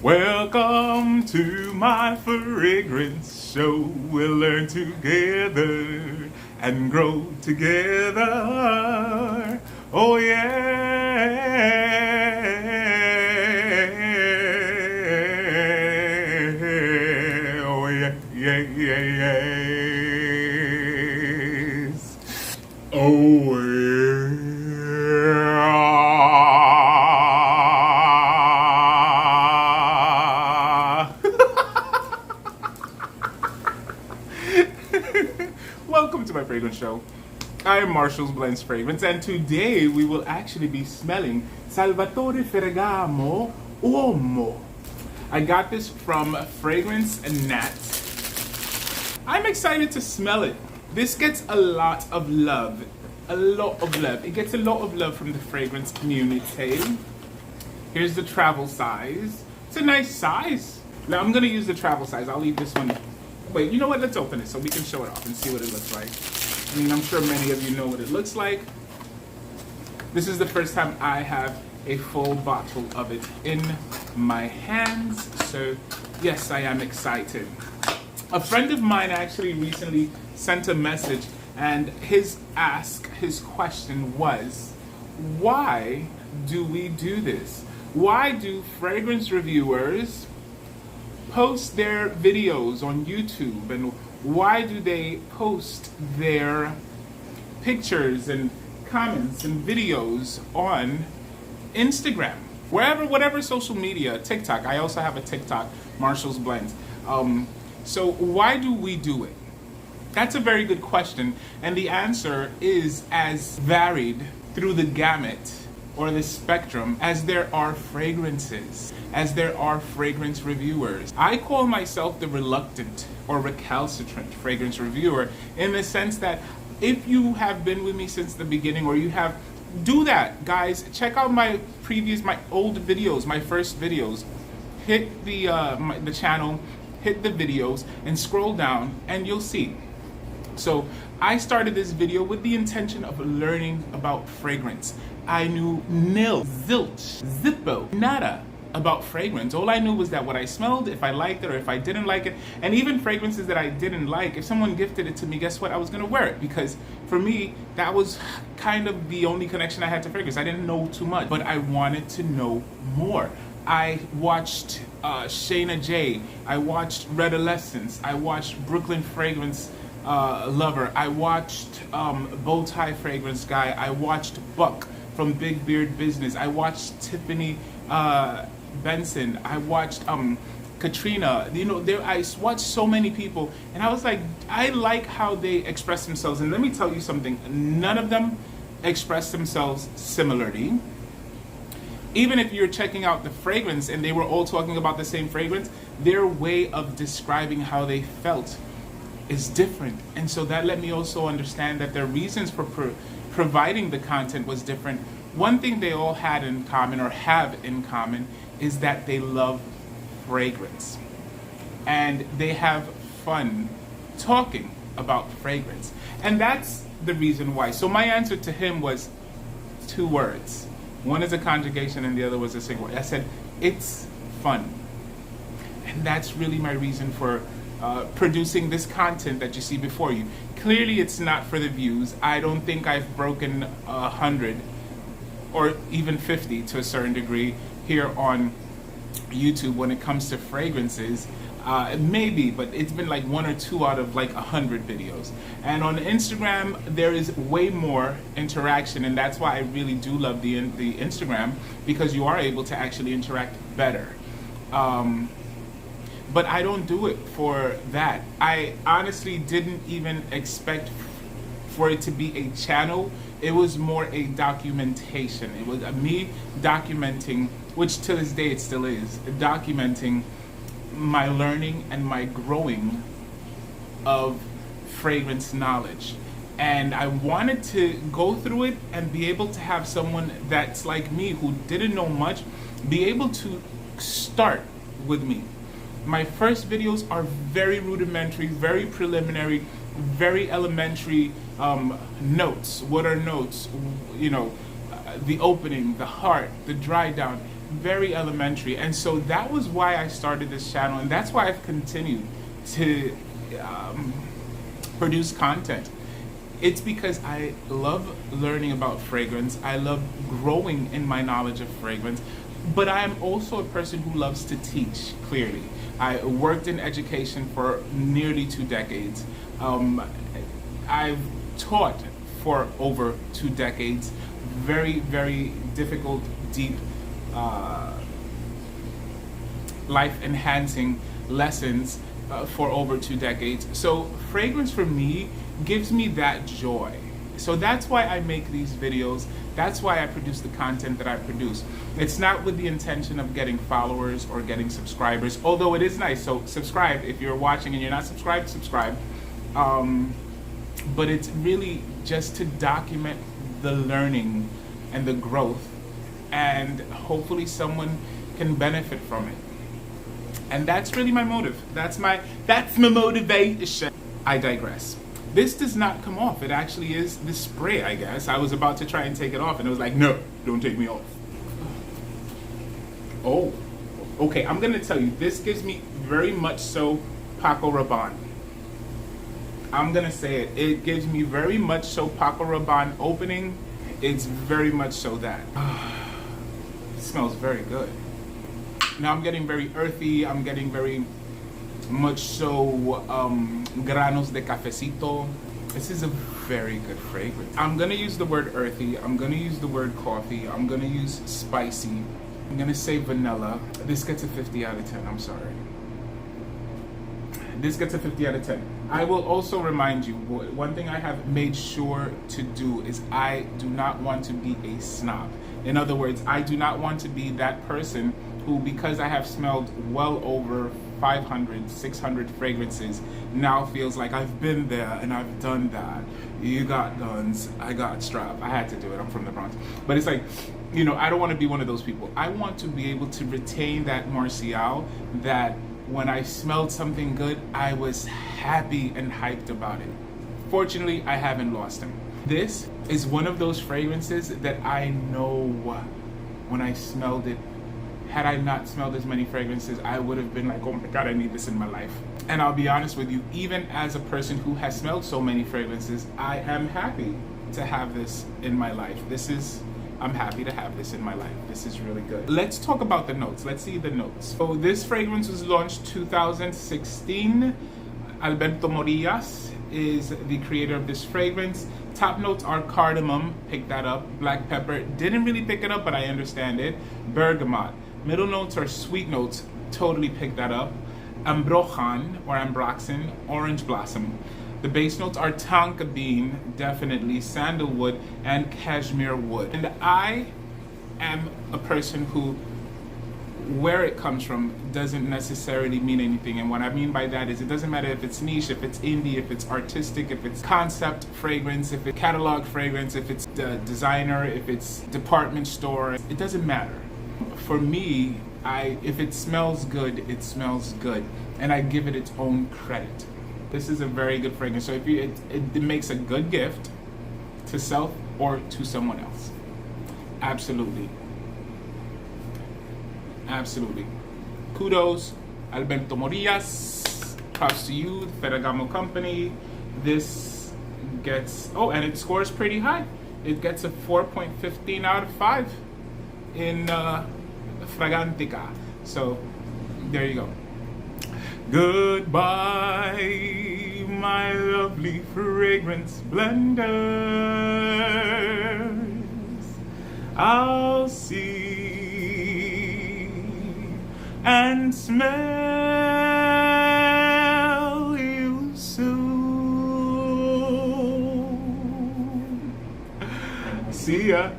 Welcome to my fragrance show. We'll learn together and grow together. Oh yeah. Oh yeah, yes. Oh yeah. Welcome to my fragrance show. I am Marshall's Blends Fragrance, and today we will actually be smelling Salvatore Ferragamo Uomo. I got this from Fragrance and Nat. I'm excited to smell it. This gets a lot of love. It gets a lot of love from the fragrance community. Here's the travel size. It's a nice size. Now I'm gonna use the travel size. I'll leave this one. Wait, you know what? Let's open it so we can show it off and see what it looks like. I mean, I'm sure many of you know what it looks like. This is the first time I have a full bottle of it in my hands. So yes, I am excited. A friend of mine actually recently sent a message, and his question was, why do we do this? Why do fragrance reviewers post their videos on YouTube, and why do they post their pictures and comments and videos on Instagram, whatever social media, TikTok? I also have a TikTok, Marshall's Blends. So why do we do it? That's a very good question, and the answer is as varied through the gamut or the spectrum as there are fragrances, as there are fragrance reviewers. I call myself the reluctant or recalcitrant fragrance reviewer, in the sense that if you have been with me since the beginning, or you have, do that, guys. Check out my old videos, my first videos. Hit the channel, hit the videos, and scroll down, and you'll see. So I started this video with the intention of learning about fragrance. I knew nil, zilch, zippo, nada about fragrance. All I knew was that what I smelled, if I liked it or if I didn't like it, and even fragrances that I didn't like, if someone gifted it to me, guess what? I was gonna wear it, because for me, that was kind of the only connection I had to fragrance. I didn't know too much, but I wanted to know more. I watched Shayna J. I watched Redolescence. I watched Brooklyn Fragrance Lover. I watched Bowtie Fragrance Guy. I watched Buck from Big Beard Business. I watched Tiffany Benson. I watched Katrina. You know, I watched so many people, and I was like, I like how they express themselves. And let me tell you something, none of them express themselves similarly. Even if you're checking out the fragrance and they were all talking about the same fragrance, their way of describing how they felt is different. And so that let me also understand that their reasons for providing the content was different. One thing they all had in common, or have in common, is that they love fragrance. And they have fun talking about fragrance. And that's the reason why. So my answer to him was 2 words. One is a conjugation and the other was a single word. I said, it's fun. And that's really my reason for producing this content that you see before you. Clearly it's not for the views. I don't think I've broken 100 or even 50 to a certain degree here on YouTube when it comes to fragrances. Maybe, but it's been like 1 or 2 out of like 100 videos. And on Instagram, there is way more interaction, and that's why I really do love the Instagram, because you are able to actually interact better. But I don't do it for that. I honestly didn't even expect for it to be a channel. It was more a documentation. It was me documenting, which to this day it still is, documenting my learning and my growing of fragrance knowledge. And I wanted to go through it and be able to have someone that's like me, who didn't know much, be able to start with me. My first videos are very rudimentary, very preliminary, very elementary notes. What are notes? You know, the opening, the heart, the dry down. very elementary. And so that was why I started this channel, and that's why I've continued to produce content. It's because I love learning about fragrance. I love growing in my knowledge of fragrance, but I am also a person who loves to teach, clearly. I worked in education for nearly 2 decades. I've taught for over 2 decades, very, very difficult, deep, life-enhancing lessons for over 2 decades. So fragrance for me gives me that joy. So that's why I make these videos. That's why I produce the content that I produce. It's not with the intention of getting followers or getting subscribers, although it is nice. So subscribe. If you're watching and you're not subscribed, subscribe. But it's really just to document the learning and the growth, and hopefully someone can benefit from it. And that's really my motive. That's my motivation. I digress. This does not come off. It actually is the spray, I guess. I was about to try and take it off, and it was like, no, don't take me off. Oh, okay, I'm gonna tell you, this gives me very much so Paco Rabanne. I'm gonna say it. It gives me very much so Paco Rabanne opening. It's very much so that. It smells very good. Now I'm getting very earthy. I'm getting very much so granos de cafecito. This is a very good fragrance. I'm gonna use the word earthy. I'm gonna use the word coffee. I'm gonna use spicy. I'm gonna say vanilla. This gets a 50 out of 10. I'm sorry. This gets a 50 out of 10. I will also remind you, one thing I have made sure to do is I do not want to be a snob. In other words, I do not want to be that person who, because I have smelled well over 500, 600 fragrances, now feels like I've been there and I've done that. You got guns, I got strap. I had to do it, I'm from the Bronx. But it's like, you know, I don't want to be one of those people. I want to be able to retain that Martial, that when I smelled something good, I was happy and hyped about it. Fortunately, I haven't lost him. This is one of those fragrances that I know when I smelled it, had I not smelled as many fragrances, I would have been like, oh my God, I need this in my life. And I'll be honest with you, even as a person who has smelled so many fragrances, I am happy to have this in my life. I'm happy to have this in my life. This is really good. Let's talk about the notes. Let's see the notes. So this fragrance was launched 2016. Alberto Morillas is the creator of this fragrance. Top notes are cardamom, pick that up. Black pepper, didn't really pick it up, but I understand it. Bergamot. Middle notes are sweet notes, totally pick that up. Ambroxan, or ambroxan, orange blossom. The base notes are tonka bean, definitely, sandalwood, and cashmere wood. And I am a person who, where it comes from doesn't necessarily mean anything. And what I mean by that is it doesn't matter if it's niche, if it's indie, if it's artistic, if it's concept fragrance, if it's catalog fragrance, if it's designer, if it's department store, it doesn't matter. For me, if it smells good, it smells good. And I give it its own credit. This is a very good fragrance. So if it makes a good gift to self or to someone else. Absolutely. Absolutely. Kudos, Alberto Morillas. Props to you, the Ferragamo company. This gets, oh, and it scores pretty high. It gets a 4.15 out of 5 in Fragrantica. So there you go. Goodbye, my lovely fragrance blenders. I'll see and smell you soon. See ya.